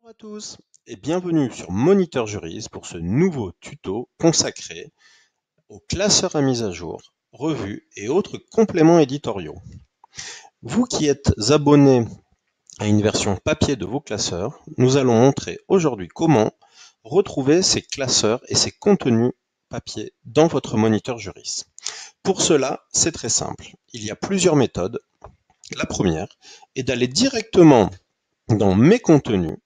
Bonjour à tous et bienvenue sur Moniteur Juris pour ce nouveau tuto consacré aux classeurs à mise à jour, revues et autres compléments éditoriaux. Vous qui êtes abonnés à une version papier de vos classeurs, nous allons montrer aujourd'hui comment retrouver ces classeurs et ces contenus papier dans votre Moniteur Juris. Pour cela, c'est très simple. Il y a plusieurs méthodes. La première est d'aller directement dans Mes contenus,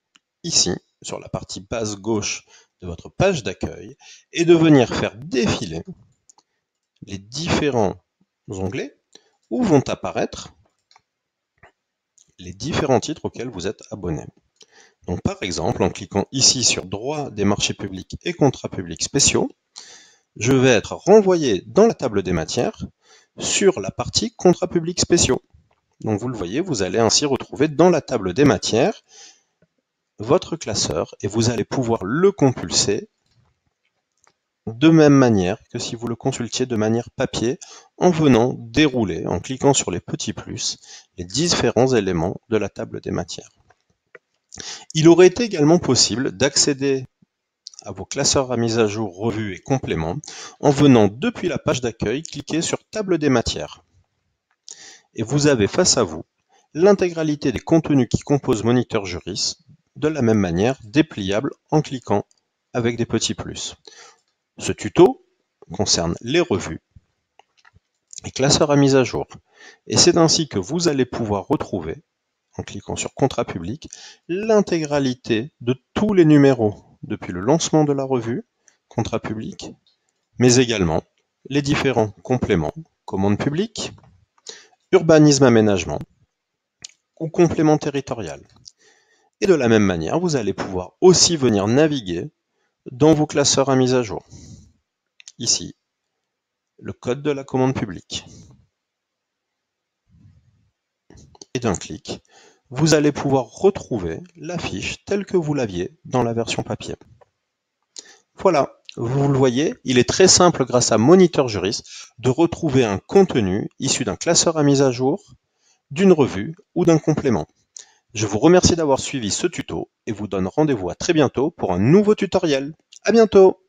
ici, sur la partie basse gauche de votre page d'accueil, et de venir faire défiler les différents onglets où vont apparaître les différents titres auxquels vous êtes abonné. Donc par exemple, en cliquant ici sur Droit des marchés publics et contrats publics spéciaux, je vais être renvoyé dans la table des matières sur la partie contrats publics spéciaux. Donc vous le voyez, vous allez ainsi retrouver dans la table des matières votre classeur et vous allez pouvoir le compulser de même manière que si vous le consultiez de manière papier en venant dérouler, en cliquant sur les petits plus, les différents éléments de la table des matières. Il aurait été également possible d'accéder à vos classeurs à mise à jour, revues et compléments en venant depuis la page d'accueil, cliquer sur Table des matières. Et vous avez face à vous l'intégralité des contenus qui composent Moniteur Juris, de la même manière dépliable en cliquant avec des petits plus. Ce tuto concerne les revues et classeurs à mise à jour. Et c'est ainsi que vous allez pouvoir retrouver, en cliquant sur Contrat public, l'intégralité de tous les numéros depuis le lancement de la revue, Contrat public, mais également les différents compléments, Commande publique, Urbanisme aménagement ou Complément territorial. Et de la même manière, vous allez pouvoir aussi venir naviguer dans vos classeurs à mise à jour. Ici, le code de la commande publique. Et d'un clic, vous allez pouvoir retrouver la fiche telle que vous l'aviez dans la version papier. Voilà, vous le voyez, il est très simple grâce à Moniteur Juris de retrouver un contenu issu d'un classeur à mise à jour, d'une revue ou d'un complément. Je vous remercie d'avoir suivi ce tuto et vous donne rendez-vous à très bientôt pour un nouveau tutoriel. À bientôt!